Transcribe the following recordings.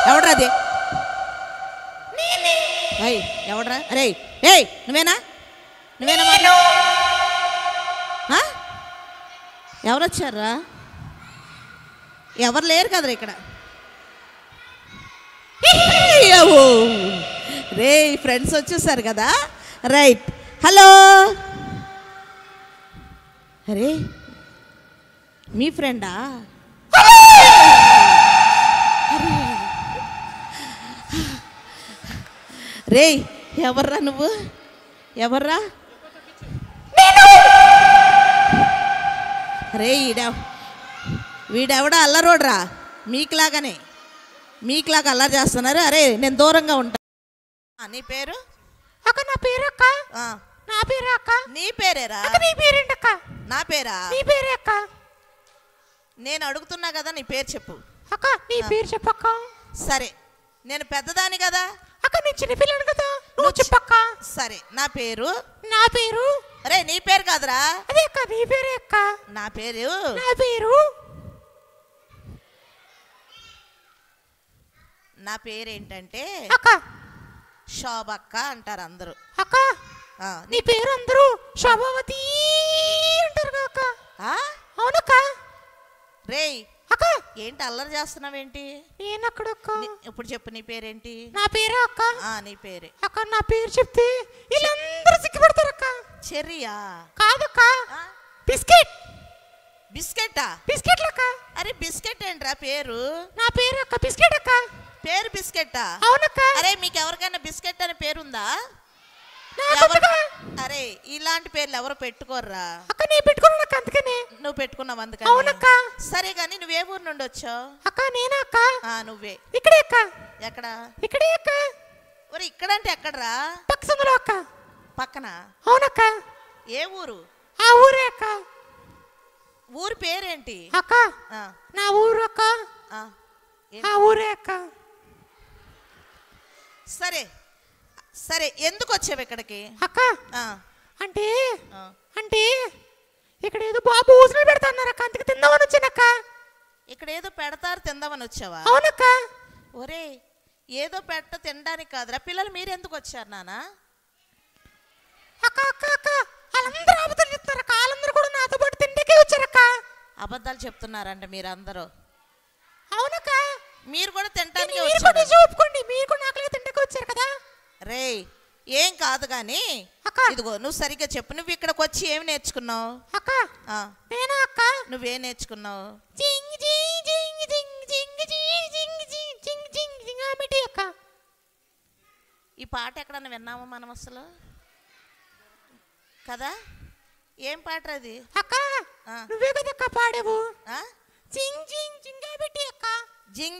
ఎవడ్రా అది? అయ్ ఎవడ్రా? అరే ఏయ్ నువ్వేనా? ఎవరు వచ్చారా? ఎవరు లేరు కదరా ఇక్కడ. రే ఫ్రెండ్స్ వచ్చేసారు కదా, రైట్. హలో, అరే మీ ఫ్రెండా? రే ఎవర్రా నువ్వు? ఎవర్రా? రే వీడెవడా అల్లరోడ్రా? మీకులాగా అల్లరి చేస్తున్నారు. అరే నేను దూరంగా ఉంటా. నీ పేరు? అక్క నా పేరు అక్క. నా పేరు అక్క. నీ పేరేరా? నీ పేరేంటి అక్క? నా పేరా? నీ పేరే అక్క. నేను అడుగుతున్నా కదా, నీ పేరు చెప్పు. అక్క నీ పేరు చెప్పక్క. సరే నేను పెద్దదాని కదా అక్క, నేను చిన్నపిల్లని కదా, నువ్వు చెప్పక్క. సరే నా పేరు. నా పేరు? అరే నీ పేరు కాదురా. అదే అక్క నీ పేరే అక్క. నా పేరేంటంటే అక్క శోభక్క అంటారు అందరూ. అక్క నీ పేరు అందరూ శోభావతి అంటారు అక్క. అవునక్క. రే అక్క ఏంటి అల్లరి చేస్తున్నావేంటి? నేనక్కడక్క. ఇప్పుడు చెప్పు నీ పేరేంటి? నా పేరే అక్క. నీ పేరే అక్క. నా పేరు చెప్తే వీళ్ళందరూ సిగ్గుపడతారు అక్క. చెర్రియా? కాదక్క, బిస్కెట్. బిస్కెటా? బిస్కెట్ అక్క. అరే బిస్కెట్ ఏంట్రా పేరు? నా పేరు అక్క బిస్కెట్ అక్క. పేరు బిస్కెటా? అవునక్క. అరే మీకు ఎవరికైనా బిస్కెట్ అనే పేరుందా? అరే ఇలాంటి పేర్లు ఎవరు పెట్టుకోర్రా? అక్క నేను పెట్టుకున్నాను అక్క, అందుకనే. నువ్వు పెట్టుకున్నావు అందుకని? అవునక్క. సరే గానీ నువ్వే ఊరు నుండి వచ్చావు? అక్క నేనా అక్క. నువ్వే. ఇక్కడే అక్క. ఎక్కడ? ఇక్కడే అక్క. ఒరే ఇక్కడంటే ఎక్కడరా? పక్క సందులో అక్క. పక్కన? అవునక్క. ఏ ఊరు? ఆ ఊరే అక్క. ఊరు పేరేంటి? అక్క నా ఊరు అక్క. ఆ ఊరే అక్క. సరే సరే ఎందుకు వచ్చావు ఇక్కడికి? అక్క అంటే అంటే ఇక్కడ ఏదో బాబు ఊసులు పెడతాన్నారు అక్క, అందుకు తిందామని వచ్చానక్క. ఇక్కడ ఏదో పెడతారు తిందామని వచ్చావా? అవునక్క. ఒరే ఏదో పెట్ట తినడానికి కాదురా, పిల్లలు మీరు ఎందుకు వచ్చారు నానా? అక్క అక్క అక్క వాళ్ళందరూ అబద్ధాలు చెప్తారు అక్క. వాళ్ళందరూ కూడా నాతో పాటు తిండికే వచ్చారక్క. అబద్ధాలు చెప్తున్నారంట మీరు అందరూ? అవునక్క. మీరు కూడా తినడానికి వచ్చారు. చూపుకోండి, మీరు కూడా నాకు తిండికే వచ్చారు కదా. రే ఏం కాదు గాని ఇదిగో నువ్వు సరిగ్గా చెప్పు, నువ్వు ఇక్కడికి వచ్చి ఏమి నేర్చుకున్నావు? అక్క నేనా అక్క. నువ్వేం నేర్చుకున్నావు? ఈ పాట ఎక్కడన్నా విన్నామా మనం అసలు? కదా ఏం పాట అది? అక్క నువ్వే కదక్క పాడేవు. జింగ్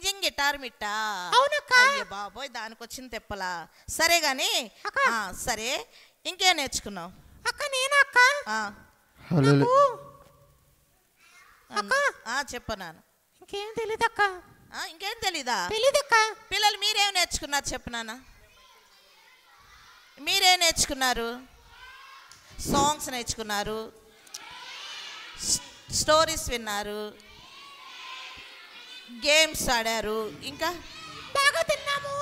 జింగ్ గిటార్ మిట్టా? అవునక్క. అయ్యో బాబోయ్ దానికి వచ్చింది తెప్పలా. సరే గాని సరే ఇంకేం నేర్చుకున్నావు? అక్క నేనా అక్క. చెప్పు నాన్న. ఇంకేం తెలీదక్క. ఇంకేం తెలీదా? తెలీదక్క. పిల్లలు మీరేం నేర్చుకున్నారు చెప్పు నాన్న. మీరేం నేర్చుకున్నారు? సాంగ్స్ నేర్చుకున్నారు, స్టోరీస్ విన్నారు, గేమ్స్ ఆడారు, ఇంకా బాగా తిన్నాము.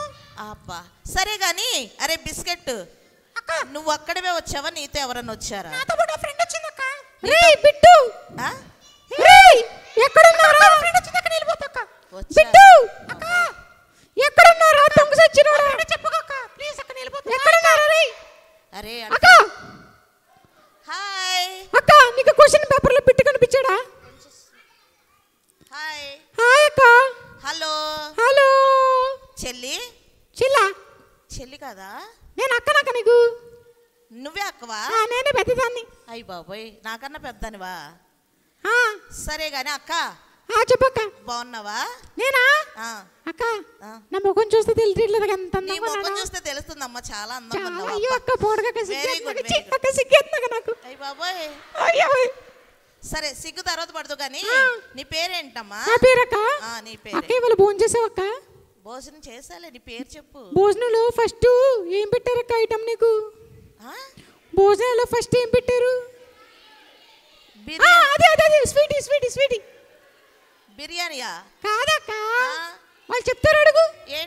అబ్బా సరే గాని అరే బిస్కెట్ నువ్వు అక్కడవే వచ్చావా? నీతో ఎవరన్నా వచ్చారా? నాతో పాటు ఫ్రెండ్ వచ్చిందక్క. రేయ్ బిట్టు. రేయ్ ఎక్కడున్నారా? ఫ్రెండ్ వచ్చింది అక్క. నిలబోతక్క. బిట్టు అక్క ఎక్కడున్నారా? తొంగ సచ్చినోడా చెప్పకక్క ప్లీజ్ అక్క. నిలబోతక్క. ఎక్కడున్నారా? రేయ్ అరే అక్క. హాయ్ అక్క నీకు క్వశ్చన్ పేపర్ లో బిట్టు కనిపించాడా? హాయ్. హాయ్ అక్క. హలో. హలో చెల్లి. చెల్లి కదా? నేను అక్కనక్క నీకు. నువ్వే అక్కవా? నేనే పెద్దదాన్ని. అయ్య బాబోయ్ నాకన్నా పెద్దనివా? సరే గాని అక్క చెప్పక్క. బాగున్నావా? నేనా అక్క? నా ముఖం చూస్తే తెలియట్లేదు ఎంత నీ ముఖం చూస్తే తెలుస్తుందమ్మా చాలా అందంగా ఉన్నావు. అయ్యో అక్క పోడక సిగ్గేస్తున్నాక నాకు. అయ్య బాబోయ్. సరే సిగ్గు తర్వాత పడదు కానీ నీ పేరేంటమ్మా? నా పేరక్క. నీ పేరు అక్క ఇవాళ భోజనం చేసావక్క? భోజనం చేసాలే, నీ పేరు చెప్పు. భోజనంలో ఫస్ట్ ఏం పెట్టారక్క ఐటమ్ నీకు? భోజనంలో ఫస్ట్ ఏం పెట్టారు? అదే అదే అదే స్వీటీ స్వీటీ స్వీటీ. బిర్యానీయా? కాదక్క వాళ్ళు చెప్తారు అడుగు. ఏం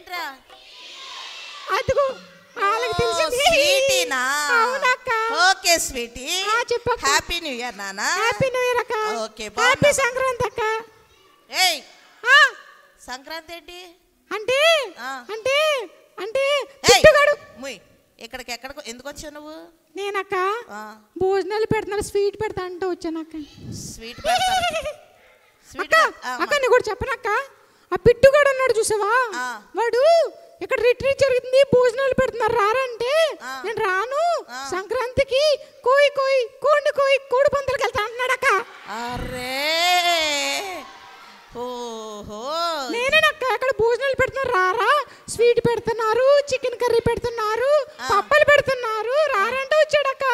ఓకే స్వీటీ, చెప్పక్క. హ్యాపీ న్యూ ఇయర్ నాన్న. హ్యాపీ న్యూ ఇయర్ అక్క. ఓకే, హ్యాపీ సంక్రాంతి అక్క. ఏయ్ సంక్రాంతి ఏంటి అంటే ఆ. అంటే అంటే ఏయ్, చిట్టుగాడు ముయ్ ఇక్కడికి ఎక్కడికి ఎందుకు వచ్చావు నువ్వు? నేనక్క ఆ, భోజనాలు పెడుతున్నారు, స్వీట్ పెడతా అంటే వచ్చానక్క. స్వీట్ పెడతారు. స్వీట్ అక్క నీ కూడా చెప్పనక్క, ఆ పిట్టుగాడు ఉన్నాడు చూసావా, ఆ. వాడు ఇక్కడ రిట్రీట్ జరుగుతుంది, భోజనాలు పెడుతున్నారు రారంటే ఆ. నేను రాను, ఆ. సంక్రాంతికి కోయి కోయి కోండి కోయి కోడి పందులకి వెళ్తా అంటున్నాడక్క. అరే ఓహో, నేనేనక్క అక్కడ భోజనాలు పెడుతున్నారు రారా, స్వీట్ పెడుతున్నారు, చికెన్ కర్రీ పెడుతున్నారు, పప్పలు పెడుతున్నారు, రారంటే వచ్చాడక్క.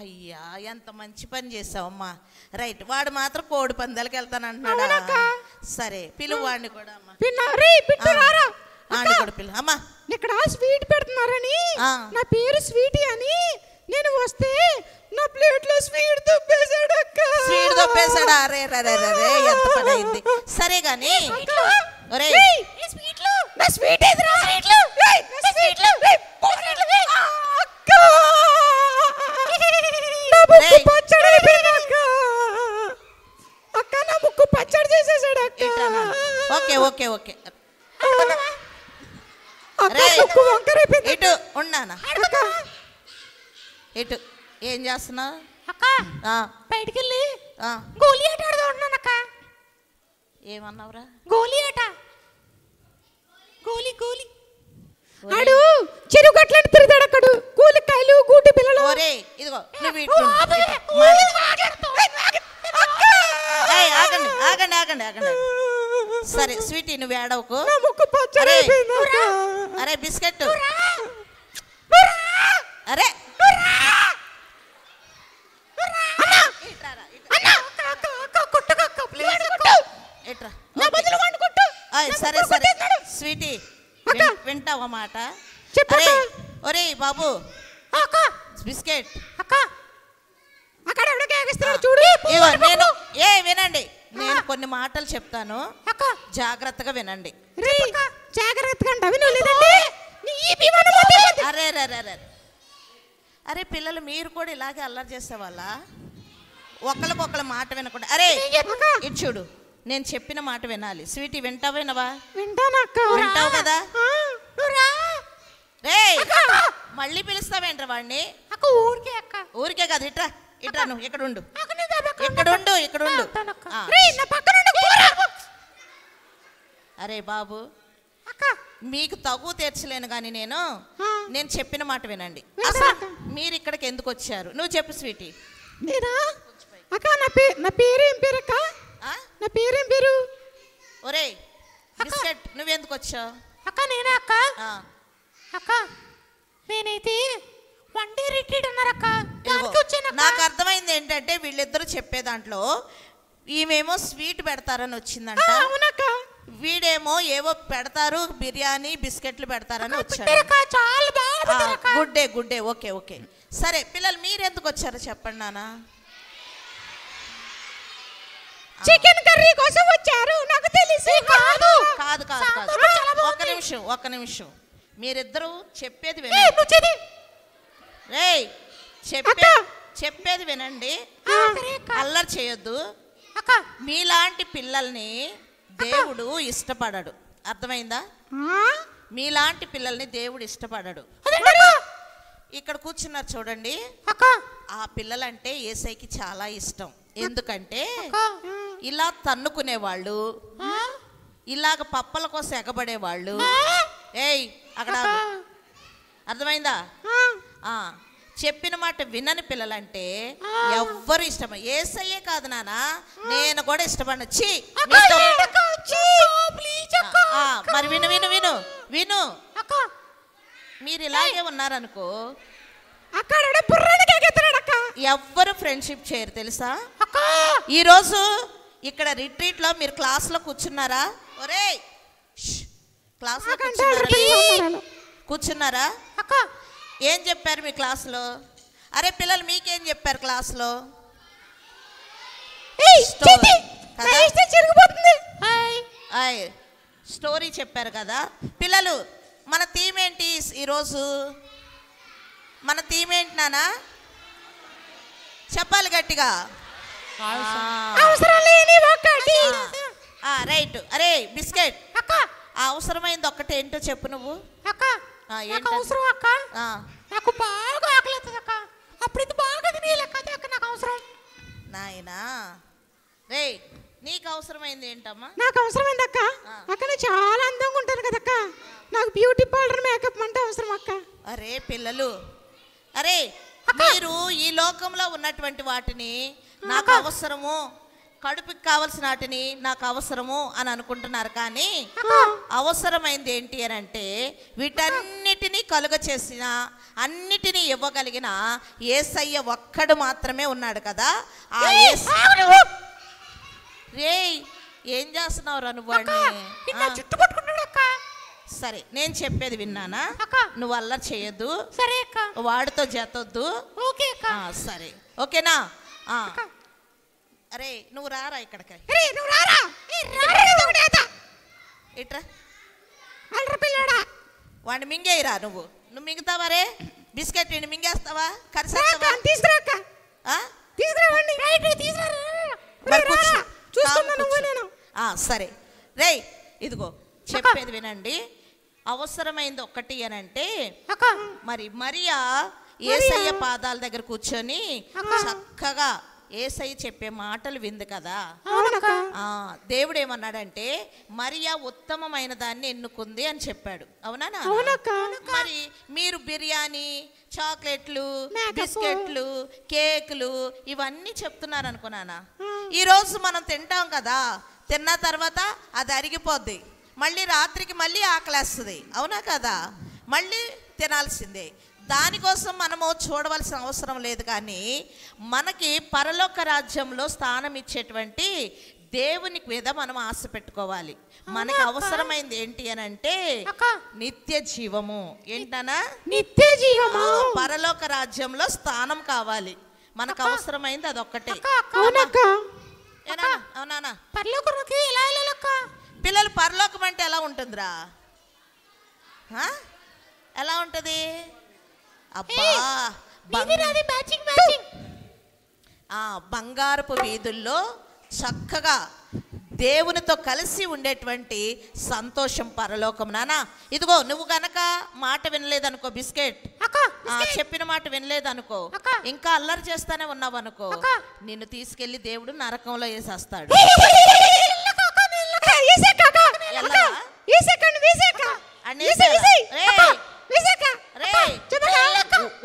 అయ్యా ఎంత మంచి పని చేసావమ్మా. రైట్, వాడు మాత్రం కోడి పందాలకి వెళ్తానంటున్నాడా? అవునక్క. సరే పిలువు వాడిని కూడా అమ్మా. పిట్టు రారా, వాడిని కూడా పిలువు అమ్మా. ఇక్కడ స్వీట్ పెడుతున్నారని, ఆ. నా పేరు స్వీటీ అని నేను వస్తే నా ప్లేట్ లో స్వీట్ దొబ్బేశాడు అక్క. స్వీట్ దొబ్బేశాడా? అరే రే రే రే, ఎంత పని అయింది. సరే గాని ఒరేయ్, నా స్వీట్ ఎదురా, నా స్వీట్లు అక్క, నా ముక్కు పచ్చడి అయిపోయింది అక్క. అక్క నా ముక్కు పచ్చడి చేసేసాడు అక్క. Okay okay okay. అక్క ముక్కు వంకర అయిపోయింది. ఇటు ఉన్నానా? అక్క ఇటు ఏం చేస్తున్నావు? అక్క ఆ, బయటికి వెళ్ళి ఆ, గోలీ ఆట ఆడుతున్నాను అక్క. ఏమన్నావురా? గోలీ ఆట, గోలీ గోలీ ఆడు చెరువు గట్లని తిరుగుతాడు అక్కడు, కూలికాయలు గూటి పిల్లలు. ఒరే ఇదిగో నువ్వు ఇటు ఉండు. ఏయ్, ఆగండి ఆగండి ఆగండి ఆగండి. సరే స్వీటీ నువ్వు ఏడవకు. ముక్కు పచ్చడి అరే, అయిపోయింది అక్క. అరే బిస్కెట్, అరే ఇట్రా. సరే సరే స్వీటీ వింటావా మాట? అరే ఒరే బాబు బిస్కెట్, అక్కడ ఎవడో కేగిస్తున్నాడు చూడు. ఇగో నేను వినండి, నేను కొన్ని మాటలు చెప్తాను, జాగ్రత్తగా వినండి. జాగ్రత్తగా అంటావి నువ్వు లేదండి నీ ఈపీ మనమోతే. అరే రే రే రే, అరే పిల్లలు మీరు కూడా ఇలాగే అల్లరి చేసేవాళ్ళ? ఒకళ్ళకొకళ్ళ మాట వినకుండా. అరే ఇటు చూడు, నేను చెప్పిన మాట వినాలి. స్వీటీ వింటావా వినవా? వింటానక్క. వింటావు కదా? రే మళ్ళీ పిలుస్తావేంట్రా వాడిని? ఊరికే అక్క, ఊరికే కాదు, ఇట్రా ఇట్రా, నువ్వు ఇక్కడ ఉండు, ఇక్కడ ఉండు, ఇక్కడ ఉండు. అరే బాబు మీకు తగు తీర్చలేను కానీ నేను చెప్పిన మాట వినండి. అసలు మీరు ఇక్కడికి ఎందుకు వచ్చారు? నువ్వు చెప్పు స్వీటీ. నేనా అక్క, నా పేరు ఏం పేరు అక్క? నా పేరేం పేరు? ఒరే బిస్కెట్ నువ్వెందుకు వచ్చావు? అక్క నేనా అక్క? అక్క నేనైతే వన్ డే రిట్రీట్ అన్నారక్క, దానికి వచ్చానక్క. నాకు అర్థమైంది ఏంటంటే వీళ్ళిద్దరూ చెప్పే దాంట్లో ఈమెమో స్వీట్ పెడతారని వచ్చిందంట, అవునక్క. వీడేమో ఏవో పెడతారు, బిర్యానీ బిస్కెట్లు పెడతారని వచ్చాడు. చాలా బాగా గుడ్డే గుడ్డే, ఓకే ఓకే. సరే పిల్లలు మీరు ఎందుకు వచ్చారో చెప్పండి నాన్న. చికెన్ కర్రీ కోసం వచ్చారు నాకు తెలిసి. కాదు కాదు కాదు కాదు, ఒక్క నిమిషం మీరిద్దరూ చెప్పేది వినండి. రేయ్ చెప్పేది వినండి, అల్లరి చేయొద్దు. మీలాంటి పిల్లల్ని దేవుడు ఇష్టపడడు, అర్థమైందా? మీలాంటి పిల్లల్ని దేవుడు ఇష్టపడడు. ఇక్కడ కూర్చున్నారు చూడండి, ఆ పిల్లలంటే యేసయ్యకి చాలా ఇష్టం. ఎందుకంటే ఇలా తన్నుకునే వాళ్ళు, ఇలాగ పప్పల కోసం ఎగబడే వాళ్ళు. ఏయ్ అక్కడ అర్థమైందా? చెప్పిన మాట వినని పిల్లలంటే ఎవ్వరు ఇష్టం. యేసయ్యే కాదు నాన్న, నేను కూడా ఇష్టపడను. మరి విను విను విను విను, మీరు ఇలాగే ఉన్నారనుకో ఎవ్వరు ఫ్రెండ్షిప్ చేయరు తెలుసా? ఈరోజు ఇక్కడ రిట్రీట్ లో మీరు క్లాస్ లో కూర్చున్నారా? ఒరే క్లాస్ లో కూర్చున్నారా? ఏం చెప్పారు మీ క్లాస్లో? అరే పిల్లలు మీకేం చెప్పారు క్లాస్లో? స్టోరీ చెప్పారు కదా పిల్లలు. మన థీమ్ ఏంటి ఈరోజు? మన థీమ్ ఏంటి నానా? చెప్పాలి గట్టిగా. అవసరం లేని ఒకటి. రైట్. అరే బిస్కెట్, అక్క ఆ అవసరమైంది ఒక్కటి ఏంటో చెప్పు నువ్వు. అక్క నాకు అవసరం అక్క. ఆ, నాకు బాగా ఆకలి అవుతుంది అక్క. అప్పుడు ఇది బాగా తినేయాలక్క. అదే అక్క నాకు అవసరం. నాయనా రే, నీకు అవసరమైంది ఏంటమ్మా? నాకు అవసరమైంది అక్క. అక్క నేను చాలా అందంగా ఉంటాను కదక్క. నాకు బ్యూటీ పార్లర్ మేకప్ అంటే అవసరం అక్క. అరే పిల్లలు, అరే మీరు ఈ లోకంలో ఉన్నటువంటి వాటిని నాకు అవసరము, కడుపుకి కావలసిన వాటిని నాకు అవసరము అని అనుకుంటున్నారు. కానీ అవసరమైంది ఏంటి అని అంటే వీటన్నిటినీ కలుగ చేసిన, అన్నిటినీ ఇవ్వగలిగిన యేసయ్య ఒక్కడు మాత్రమే ఉన్నాడు కదా. ఆ రే, ఏం చేస్తున్నావురా నువ్వు? సరే, నేను చెప్పేది విన్నానా? నువ్వు అల్లరి చేయొద్దు, సరే అక్క. వాడితో చేతొద్దు. ఓకే అక్క. సరే, ఓకేనా? అరే నువ్వు రారా ఇక్కడికి. ఇట్రా, వాడిని మింగేయరా. నువ్వు మింగుతావా రే? బిస్కెట్ వీడిని మింగేస్తావా? కరిసేస్తావా? సరే రే, ఇదిగో చెప్పేది వినండి. అవసరమైంది ఒక్కటి అని అంటే మరి మరియా యేసయ్య పాదాల దగ్గర కూర్చొని చక్కగా యేసయ్య చెప్పే మాటలు వింది కదా. దేవుడు ఏమన్నాడంటే మరియా ఉత్తమమైన దాన్ని ఎన్నుకుంది అని చెప్పాడు. అవునా? మరి మీరు బిర్యానీ, చాక్లెట్లు, బిస్కెట్లు, కేకులు ఇవన్నీ చెప్తున్నారు అనుకున్నానా? ఈరోజు మనం తింటాం కదా, తిన్న తర్వాత అది అరిగిపోద్ది, మళ్ళీ రాత్రికి మళ్ళీ ఆకలేస్తుంది. అవునా కదా? మళ్ళీ తినాల్సిందే. దానికోసం మనము చూడవలసిన అవసరం లేదు. కానీ మనకి పరలోక రాజ్యంలో స్థానం ఇచ్చేటువంటి దేవుని మీద మనం ఆశ పెట్టుకోవాలి. మనకి అవసరమైంది ఏంటి అని అంటే నిత్య జీవము. ఏంటనా? నిత్య జీవము. పరలోక రాజ్యంలో స్థానం కావాలి. మనకు అవసరమైంది అదొక్కటే. అవునా? పిల్లలు పరలోకం అంటే ఎలా ఉంటుందిరా? ఎలా ఉంటది? అబ్బా, బంగారపు వీధుల్లో చక్కగా దేవునితో కలిసి ఉండేటువంటి సంతోషం పరలోకం. నానా ఇదిగో, నువ్వు గనక మాట వినలేదనుకో, బిస్కెట్ చెప్పిన మాట వినలేదనుకో, ఇంకా అల్లరి చేస్తానే ఉన్నావు అనుకో, నిన్ను తీసుకెళ్లి దేవుడు నరకంలో వేసేస్తాడు.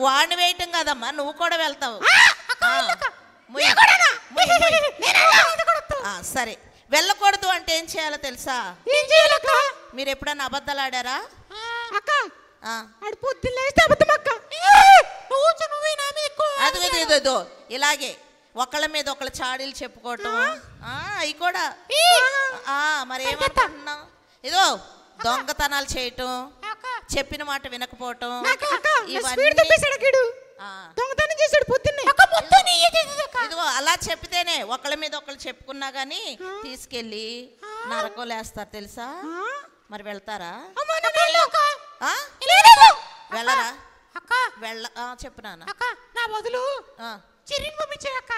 వాడిని వేయటం కదమ్మా, నువ్వు కూడా వెళ్తావు. సరే, వెళ్ళకూడదు అంటే ఏం చేయాలో తెలుసా? మీరు ఎప్పుడన్నా అబద్ధాలు ఆడారా? అదిగో ఇలాగే ఒకళ్ళ మీద ఒకళ్ళ చాడీలు చెప్పుకోవటం, అవి కూడా. మరి ఏమంటున్నావు? ఇదో దొంగతనాలు చేయటం, చెప్పిన మాట వినకపోవటం, ఇదిగో అలా చెప్పితేనే ఒకళ్ళ మీద ఒకళ్ళు చెప్పుకున్నా గానీ తీసుకెళ్ళి నరకం లేస్తారు తెలుసా? మరి వెళ్తారా? వెళ్ళరా? చెప్పు నాన్న. నా బదులు పంపించాక.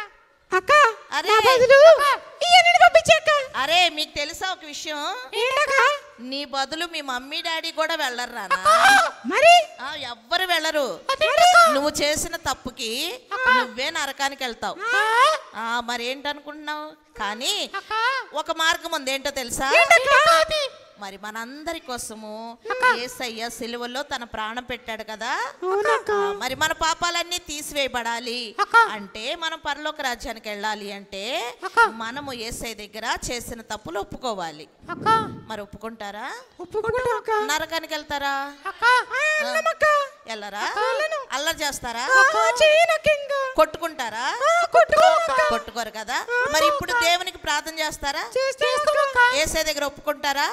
అరే మీకు తెలుసా ఒక విషయం? నీ బదులు మీ మమ్మీ డాడీ కూడా వెళ్ళరు. మరి ఎవ్వరు వెళ్ళరు. నువ్వు చేసిన తప్పుకి నువ్వే నరకానికి వెళ్తావు. మరి ఏంటనుకుంటున్నావు? కానీ ఒక మార్గం ఉంది. ఏంటో తెలుసా? మరి మనందరి కోసము యేసయ్య సిలువలో తన ప్రాణం పెట్టాడు కదా. మరి మన పాపాలన్నీ తీసివేయబడాలి అంటే, మనం పరలోక రాజ్యానికి వెళ్ళాలి అంటే మనము యేసయ్య దగ్గర చేసిన తప్పులు ఒప్పుకోవాలి. మరి ఒప్పుకుంటారా? నరకానికి వెళ్తారా? వెళ్ళరా? అల్లరి చేస్తారా? కొట్టుకుంటారా? కొట్టుకోరు కదా. మరి ఇప్పుడు దేవునికి ప్రార్థన చేస్తారా? యేసయ్య దగ్గర ఒప్పుకుంటారా?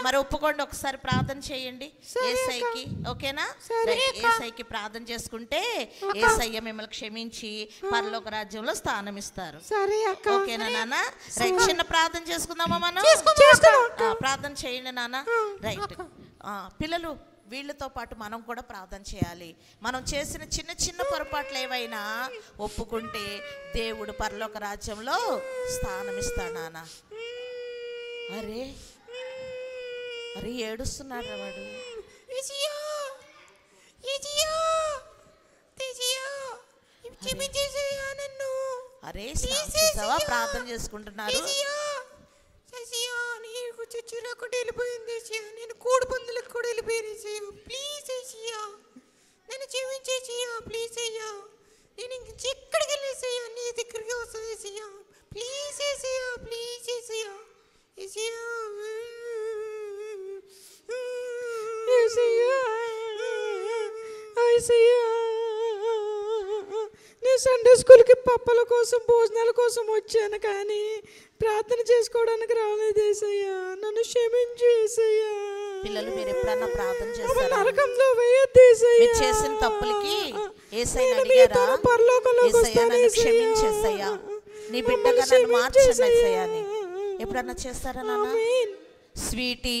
మరి ఒప్పుకోండి, ఒకసారి ప్రార్థన చేయండి యేసయ్యకి. ఓకేనా? యేసయ్యకి ప్రార్థన చేసుకుంటే యేసయ్య మిమ్మల్ని క్షమించి పరలోక రాజ్యంలో స్థానం ఇస్తారు. ఓకేనా నాన్న? రైట్, చిన్న ప్రార్థన చేసుకుందామా మనం? ప్రార్థన చేయండి నాన్న. రైట్, పిల్లలు వీళ్ళతో పాటు మనం కూడా ప్రార్థన చేయాలి. మనం చేసిన చిన్న చిన్న పొరపాట్లు ఏవైనా ఒప్పుకుంటే దేవుడు పరలోక రాజ్యంలో స్థానం ఇస్తాడు నాన్న. అరే అరే ఏడుస్తున్నాడు వాడు. అరే చూసావా ప్రార్థన చేసుకుంటున్నారు. నేను కోడి పందులకు కూడా వెళ్ళిపోయాను. ప్లీజ్ ఏసయ్యా నన్ను క్షమించేసయ్యా. ప్లీజ్ అయ్యా నేను ఇంక ఎక్కడికి వెళ్ళేసయ్యా నీ దగ్గరికి వస్తుంది ఏసయ్యా. Please Yesayya. ప్లీజ్ ఏసయ్యా. ఏసయ్యా ఏసయ్యా ఏసయ్యా నేను సండే స్కూల్కి పప్పల కోసం భోజనాల కోసం వచ్చాను, కానీ ప్రార్థన చేసుకోవడానికి రాలేదు ఏసయ్యా. నన్ను క్షమించు ఏసయ్యా. పిల్లలు మీరు ఎప్పుడన్నా ప్రార్థన చేస్తారా? నరకంలో వేయొద్దు ఏసయ్యా. మీరు చేసిన తప్పులకి యేసయ్యని అడిగారా? యేసయ్యా నన్ను క్షమించేసయ్యా, నీ బిడ్డగా నన్ను మార్చండి యేసయ్యా అని ఎప్పుడన్నా చేస్తారా నాన్న? స్వీటీ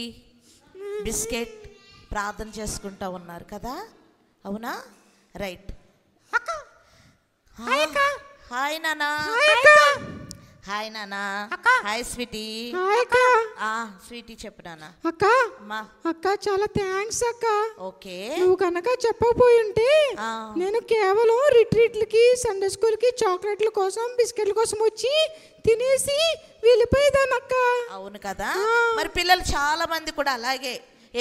బిస్కెట్ ప్రార్థన చేసుకుంటా ఉన్నారు కదా, అవునా? రైట్. హాయ్ నానా. హాయ్ నానా. Hi sweetie. స్వీటీ చెప్పు నాన్న. అక్క అమ్మా. అక్క చాలా థ్యాంక్స్ అక్క. ఓకే నువ్వు కనుక చెప్పకపోయి ఉంటే నేను కేవలం రిట్రీట్లకి సండే స్కూల్కి చాక్లెట్ల కోసం బిస్కెట్ల కోసం వచ్చి తినేసి వెళ్ళిపోయేదాన్ని అక్క. అవును కదా. మరి పిల్లలు చాలా మంది కూడా అలాగే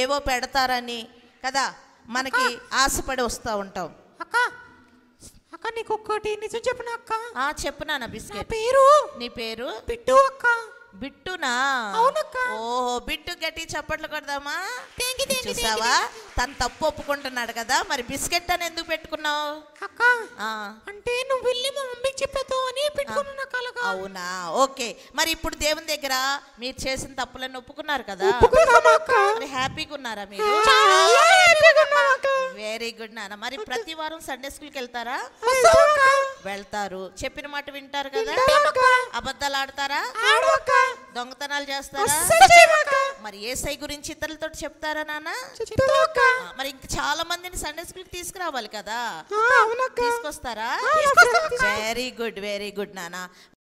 ఏవో పెడతారని కదా మనకి ఆశపడి వస్తూ ఉంటాం. అక్క అక్క నీకు ఒక్కటి నిజం చెప్పిన అక్క. చెప్పు నాన్న. బిస్కెట్ పేరు నీ పేరు బిట్టు అక్క. బిట్టునా? అవునక్క. ఓహో బిట్టు గట్టి చప్పట్లు కొడదామా? చూసావా తను తప్పు ఒప్పుకుంటున్నాడు కదా, మరి బిస్కెట్ అని ఎందుకు పెట్టుకున్నావు? అక్క అంటే నువ్వు వెళ్ళి మా మమ్మీకి చెప్పేద్దావు అని పెట్టుకున్నా. అవునా? ఓకే. మరి ఇప్పుడు దేవుని దగ్గర మీరు చేసిన తప్పులను ఒప్పుకున్నారు కదా, మరి హ్యాపీగా ఉన్నారా మీరు? వెరీ గుడ్ నాన్న. మరి ప్రతి వారం సండే స్కూల్కి వెళ్తారా? వెళ్తారు. చెప్పిన మాట వింటారు కదా? అబద్ధాలు ఆడతారా? దొంగతనాలు చేస్తారా? మరి యేసయ్య గురించి ఇతరులతో చెప్తారా నాన్న? మరి ఇంక చాలా మందిని సండే స్కూల్కి తీసుకురావాలి కదా, తీసుకొస్తారా? వెరీ గుడ్ వెరీ గుడ్ నాన్న.